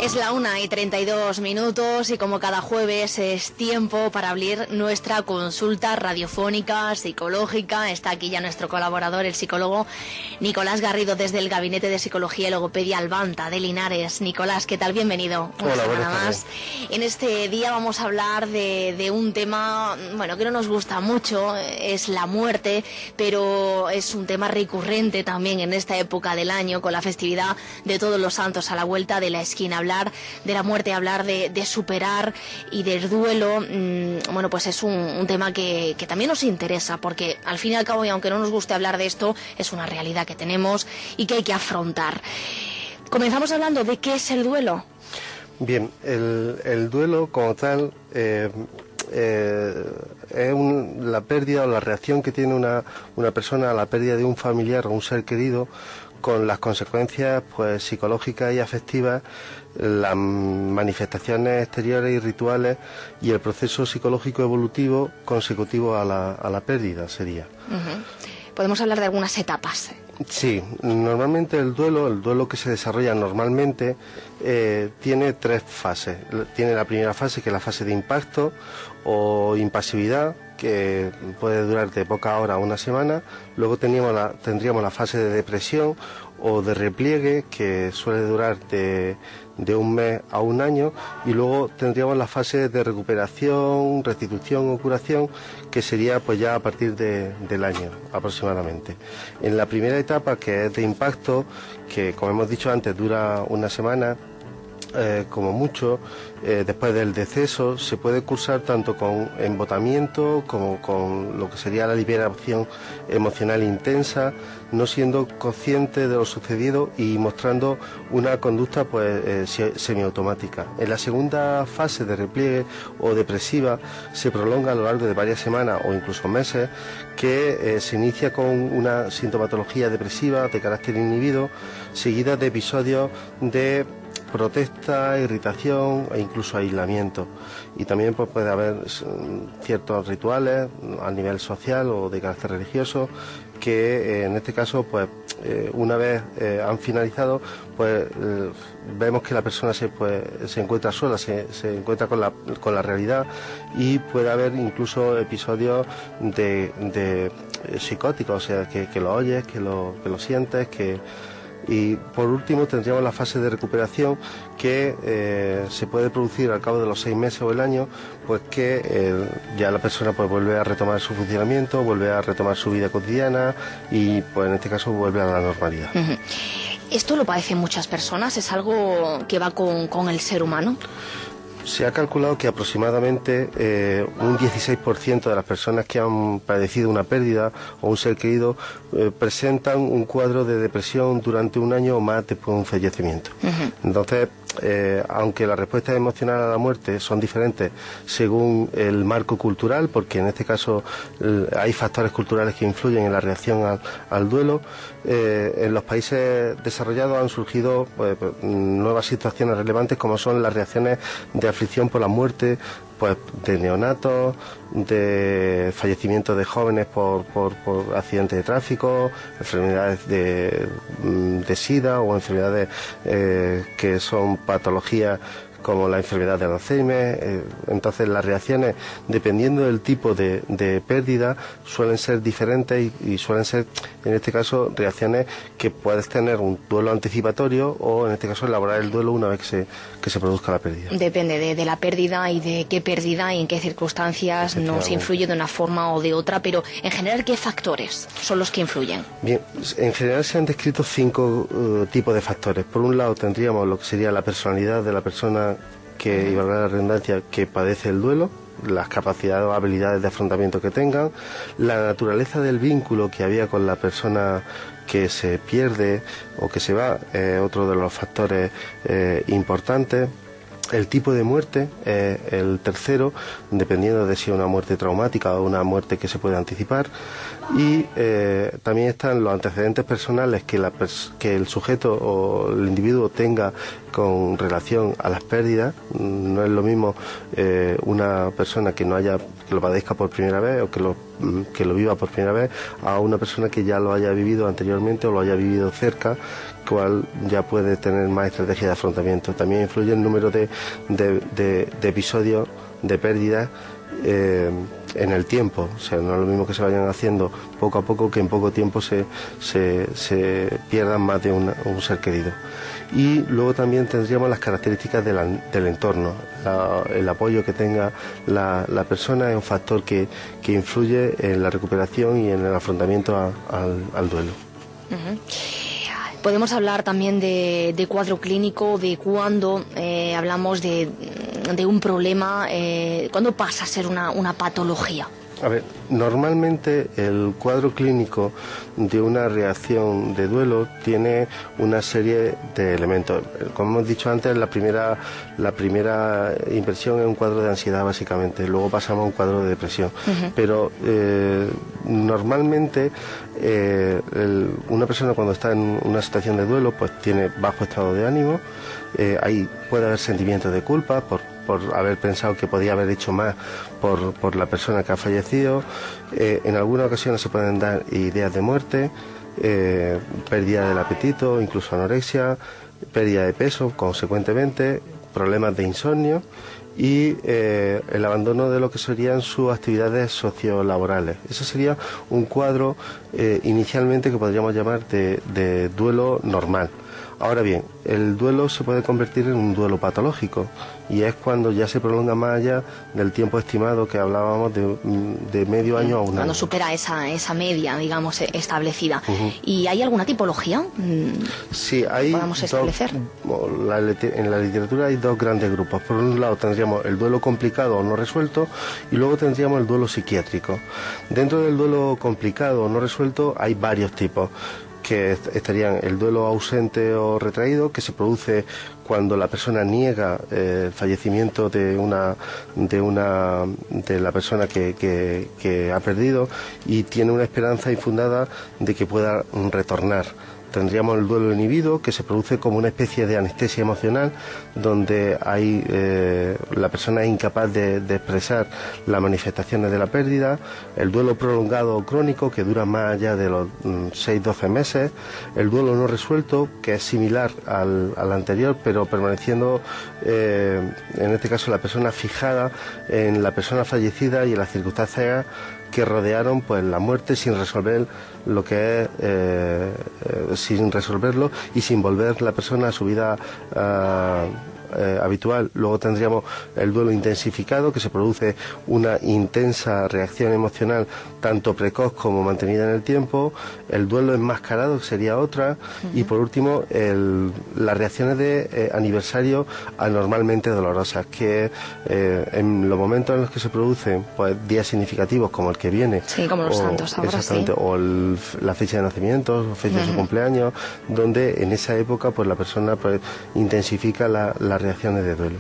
Es la 1:32 y como cada jueves es tiempo para abrir nuestra consulta radiofónica, psicológica. Está aquí ya nuestro colaborador, el psicólogo Nicolás Garrido, desde el Gabinete de Psicología y Logopedia Albanta de Linares. Nicolás, ¿qué tal? Bienvenido. Hola, buenas tardes. En este día vamos a hablar de un tema, bueno, que no nos gusta mucho, es la muerte, pero es un tema recurrente también en esta época del año, con la festividad de Todos los Santos a la vuelta de la esquina. Hablar de la muerte, hablar de superar y del duelo, bueno, pues es un tema que también nos interesa, porque al fin y al cabo, y aunque no nos guste hablar de esto, es una realidad que tenemos y que hay que afrontar. Comenzamos hablando de qué es el duelo. Bien, el duelo como tal es la pérdida o la reacción que tiene una persona a la pérdida de un familiar o un ser querido, con las consecuencias pues psicológicas y afectivas, las manifestaciones exteriores y rituales y el proceso psicológico evolutivo consecutivo a la pérdida sería. Podemos hablar de algunas etapas. Sí, normalmente el duelo que se desarrolla normalmente tiene tres fases. Tiene la primera fase, que es la fase de impacto o impasividad, que puede durar de pocas horas a una semana. Luego tendríamos la fase de depresión o de repliegue, que suele durar de un mes a un año, y luego tendríamos la fase de recuperación, restitución o curación, que sería pues ya a partir del año aproximadamente. En la primera etapa, que es de impacto, que como hemos dicho antes dura una semana, como mucho, después del deceso, se puede cursar tanto con embotamiento como con lo que sería la liberación emocional intensa, no siendo consciente de lo sucedido y mostrando una conducta pues semiautomática. En la segunda fase de repliegue o depresiva se prolonga a lo largo de varias semanas o incluso meses, que se inicia con una sintomatología depresiva de carácter inhibido, seguida de episodios de protesta, irritación e incluso aislamiento. Y también pues, puede haber ciertos rituales a nivel social o de carácter religioso que en este caso pues una vez han finalizado pues vemos que la persona se encuentra sola, se encuentra con la realidad, y puede haber incluso episodios de psicóticos, o sea que lo oyes, que lo sientes, y por último tendríamos la fase de recuperación, que se puede producir al cabo de los 6 meses o el año, pues que ya la persona pues vuelve a retomar su funcionamiento, vuelve a retomar su vida cotidiana y pues en este caso vuelve a la normalidad. ¿Esto lo padecen muchas personas? ¿Es algo que va con el ser humano? Se ha calculado que aproximadamente un 16% de las personas que han padecido una pérdida o un ser querido presentan un cuadro de depresión durante un año o más después de un fallecimiento. Entonces, aunque las respuestas emocionales a la muerte son diferentes según el marco cultural, porque en este caso hay factores culturales que influyen en la reacción al duelo, en los países desarrollados han surgido nuevas situaciones relevantes, como son las reacciones de aflicción por la muerte, pues de neonatos, de fallecimientos de jóvenes por accidentes de tráfico, enfermedades de SIDA o enfermedades que son patologías como la enfermedad de Alzheimer. Entonces las reacciones, dependiendo del tipo de pérdida, suelen ser diferentes y suelen ser, en este caso, reacciones que puedes tener un duelo anticipatorio o, en este caso, elaborar el duelo una vez que se produzca la pérdida. Depende de la pérdida y de qué pérdida y en qué circunstancias nos influye de una forma o de otra, pero en general, ¿qué factores son los que influyen? Bien, en general se han descrito 5 tipos de factores. Por un lado tendríamos lo que sería la personalidad de la persona que, y valga la redundancia, que padece el duelo, las capacidades o habilidades de afrontamiento que tengan, la naturaleza del vínculo que había con la persona que se pierde o que se va, otro de los factores importantes. El tipo de muerte, el tercero, dependiendo de si es una muerte traumática o una muerte que se puede anticipar. Y también están los antecedentes personales que el sujeto o el individuo tenga con relación a las pérdidas. No es lo mismo una persona que no haya que lo padezca por primera vez o que lo viva por primera vez, a una persona que ya lo haya vivido anteriormente o lo haya vivido cerca, cual ya puede tener más estrategia de afrontamiento. También influye el número de episodios de pérdidas en el tiempo. O sea, no es lo mismo que se vayan haciendo poco a poco, que en poco tiempo se pierdan más de un ser querido. Y luego también tendríamos las características del entorno. El apoyo que tenga la persona es un factor que influye en la recuperación y en el afrontamiento al duelo. Uh-huh. Podemos hablar también de cuadro clínico, de cuando hablamos de un problema, cuando pasa a ser una patología. A ver, normalmente el cuadro clínico de una reacción de duelo tiene una serie de elementos. Como hemos dicho antes, la primera impresión es un cuadro de ansiedad, básicamente. Luego pasamos a un cuadro de depresión. Uh-huh. Pero normalmente una persona cuando está en una situación de duelo, pues tiene bajo estado de ánimo. Ahí puede haber sentimientos de culpa por haber pensado que podía haber hecho más por la persona que ha fallecido. En algunas ocasiones se pueden dar ideas de muerte, pérdida del apetito, incluso anorexia, pérdida de peso, consecuentemente, problemas de insomnio y el abandono de lo que serían sus actividades sociolaborales. Eso sería un cuadro inicialmente que podríamos llamar de duelo normal. Ahora bien, el duelo se puede convertir en un duelo patológico y es cuando ya se prolonga más allá del tiempo estimado que hablábamos de medio año a un año. Cuando supera esa media, digamos, establecida. Uh-huh. ¿Y hay alguna tipología? Sí, hay podamos establecer. En la literatura hay dos grandes grupos. Por un lado tendríamos el duelo complicado o no resuelto y luego tendríamos el duelo psiquiátrico. Dentro del duelo complicado o no resuelto hay varios tipos, que estarían el duelo ausente o retraído, que se produce cuando la persona niega el fallecimiento de la persona que ha perdido y tiene una esperanza infundada de que pueda retornar. Tendríamos el duelo inhibido, que se produce como una especie de anestesia emocional, donde la persona es incapaz de expresar las manifestaciones de la pérdida. El duelo prolongado o crónico, que dura más allá de los 6-12 meses. El duelo no resuelto, que es similar al anterior, pero permaneciendo, en este caso, la persona fijada en la persona fallecida y en las circunstancias que rodearon pues la muerte, sin resolver lo que es sin resolverlo y sin volver la persona a su vida habitual. Luego tendríamos el duelo intensificado, que se produce una intensa reacción emocional tanto precoz como mantenida en el tiempo. El duelo enmascarado, que sería otra. Uh-huh. Y por último las reacciones de aniversario anormalmente dolorosas, que en los momentos en los que se producen pues días significativos como el que viene, sí, como los santos ahora, exactamente, sí. O la fecha de nacimiento, fecha de su cumpleaños, donde en esa época pues la persona pues intensifica las reacciones de duelo.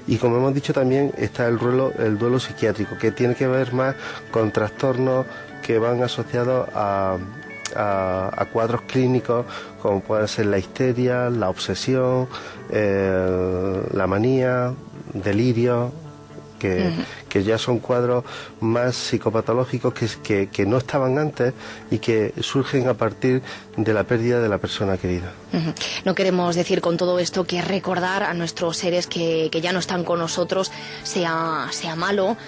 Y como hemos dicho también está el duelo psiquiátrico, que tiene que ver más con trastornos que van asociados a cuadros clínicos como pueden ser la histeria, la obsesión, la manía, delirio, que ya son cuadros más psicopatológicos que no estaban antes y que surgen a partir de la pérdida de la persona querida. Uh-huh. No queremos decir con todo esto que recordar a nuestros seres que ya no están con nosotros sea malo,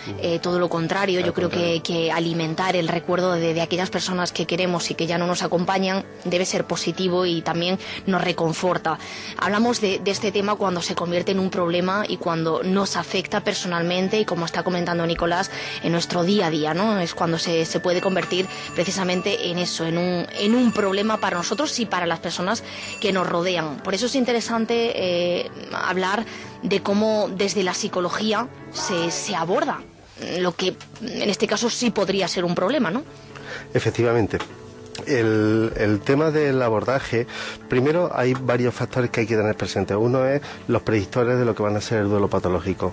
todo lo contrario. Yo creo que alimentar el recuerdo de aquellas personas que queremos y que ya no nos acompañan debe ser positivo y también nos reconforta. Hablamos de este tema cuando se convierte en un problema y cuando nos afecta personalmente y, como está comentando Nicolás, en nuestro día a día, ¿no? Es cuando se puede convertir precisamente en eso, en un problema para nosotros y para las personas que nos rodean. Por eso es interesante hablar de cómo desde la psicología se aborda lo que en este caso sí podría ser un problema, ¿no? Efectivamente. El tema del abordaje, primero hay varios factores que hay que tener presentes. Uno es los predictores de lo que van a ser el duelo patológico.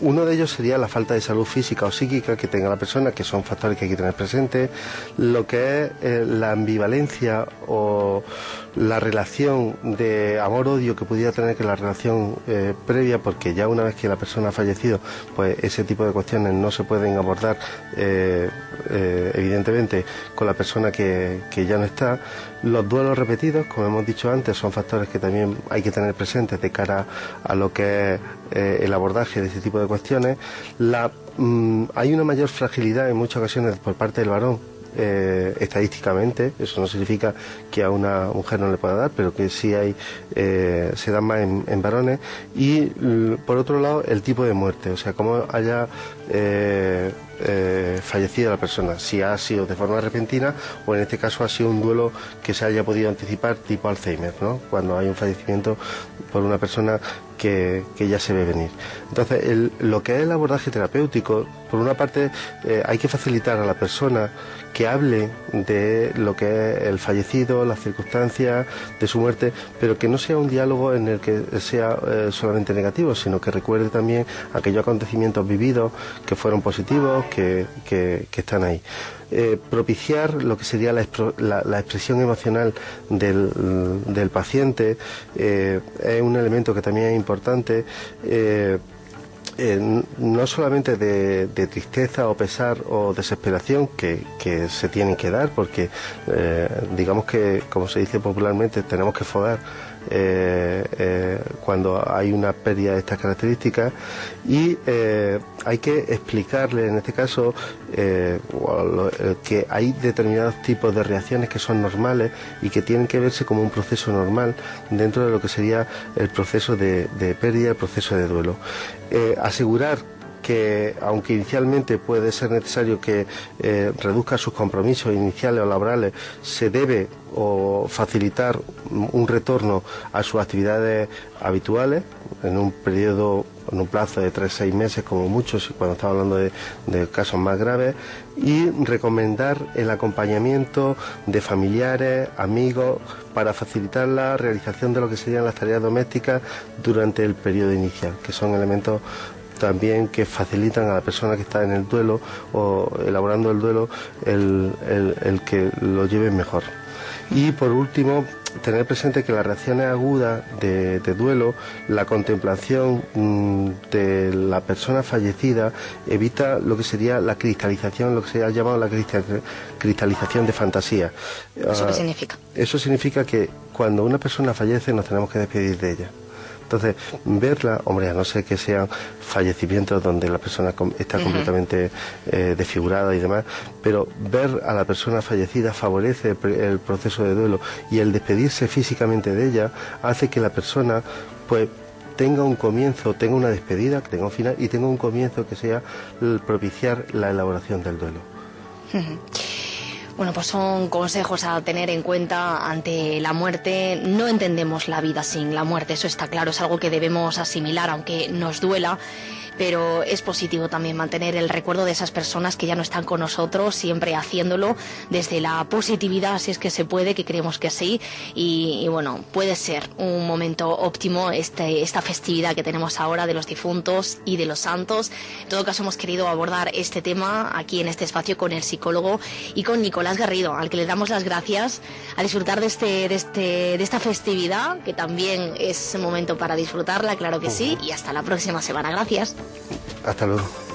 Uno de ellos sería la falta de salud física o psíquica que tenga la persona, que son factores que hay que tener presentes, lo que es la ambivalencia o la relación de amor-odio que pudiera tener que la relación previa, porque ya una vez que la persona ha fallecido, pues ese tipo de cuestiones no se pueden abordar evidentemente con la persona que ya no está. Los duelos repetidos, como hemos dicho antes, son factores que también hay que tener presentes de cara a lo que es el abordaje de este tipo de cuestiones. Hay una mayor fragilidad en muchas ocasiones por parte del varón. Estadísticamente, eso no significa que a una mujer no le pueda dar, pero que sí se da más en varones. Y por otro lado, el tipo de muerte, o sea, cómo haya fallecido la persona, si ha sido de forma repentina o en este caso ha sido un duelo que se haya podido anticipar, tipo Alzheimer, ¿no? Cuando hay un fallecimiento por una persona que ya se ve venir. Entonces, lo que es el abordaje terapéutico, por una parte, hay que facilitar a la persona que hable de lo que es el fallecido, las circunstancias de su muerte, pero que no sea un diálogo en el que sea solamente negativo, sino que recuerde también aquellos acontecimientos vividos que fueron positivos, que están ahí. Propiciar lo que sería la expresión emocional del paciente es un elemento que también es importante. No solamente de tristeza o pesar o desesperación que se tienen que dar, porque digamos que, como se dice popularmente, tenemos que fogar cuando hay una pérdida de estas características, y hay que explicarle en este caso que hay determinados tipos de reacciones que son normales y que tienen que verse como un proceso normal dentro de lo que sería el proceso de pérdida, el proceso de duelo. Asegurar que, aunque inicialmente puede ser necesario que reduzca sus compromisos iniciales o laborales, se debe o facilitar un retorno a sus actividades habituales en un periodo, en un plazo de 3-6 meses como mucho, cuando estamos hablando de casos más graves, y recomendar el acompañamiento de familiares, amigos, para facilitar la realización de lo que serían las tareas domésticas durante el periodo inicial, que son elementos también que facilitan a la persona que está en el duelo o elaborando el duelo el que lo lleve mejor. Y por último, tener presente que las reacciones agudas de duelo, la contemplación de la persona fallecida, evita lo que sería la cristalización, lo que se ha llamado la cristalización de fantasía. ¿Eso qué significa? Eso significa que cuando una persona fallece nos tenemos que despedir de ella. Entonces, verla, hombre, a no ser que sean fallecimientos donde la persona está completamente desfigurada y demás, pero ver a la persona fallecida favorece el proceso de duelo, y el despedirse físicamente de ella hace que la persona, pues, tenga un comienzo, tenga una despedida, tenga un final y tenga un comienzo que sea el propiciar la elaboración del duelo. Bueno, pues son consejos a tener en cuenta ante la muerte. No entendemos la vida sin la muerte, eso está claro, es algo que debemos asimilar, aunque nos duela. Pero es positivo también mantener el recuerdo de esas personas que ya no están con nosotros, siempre haciéndolo desde la positividad, si es que se puede, que creemos que sí. Y bueno, puede ser un momento óptimo esta festividad que tenemos ahora de los difuntos y de los santos. En todo caso, hemos querido abordar este tema aquí en este espacio con el psicólogo y con Nicolás Garrido, al que le damos las gracias, a disfrutar de esta festividad, que también es momento para disfrutarla, claro que sí. Y hasta la próxima semana. Gracias. Hasta luego.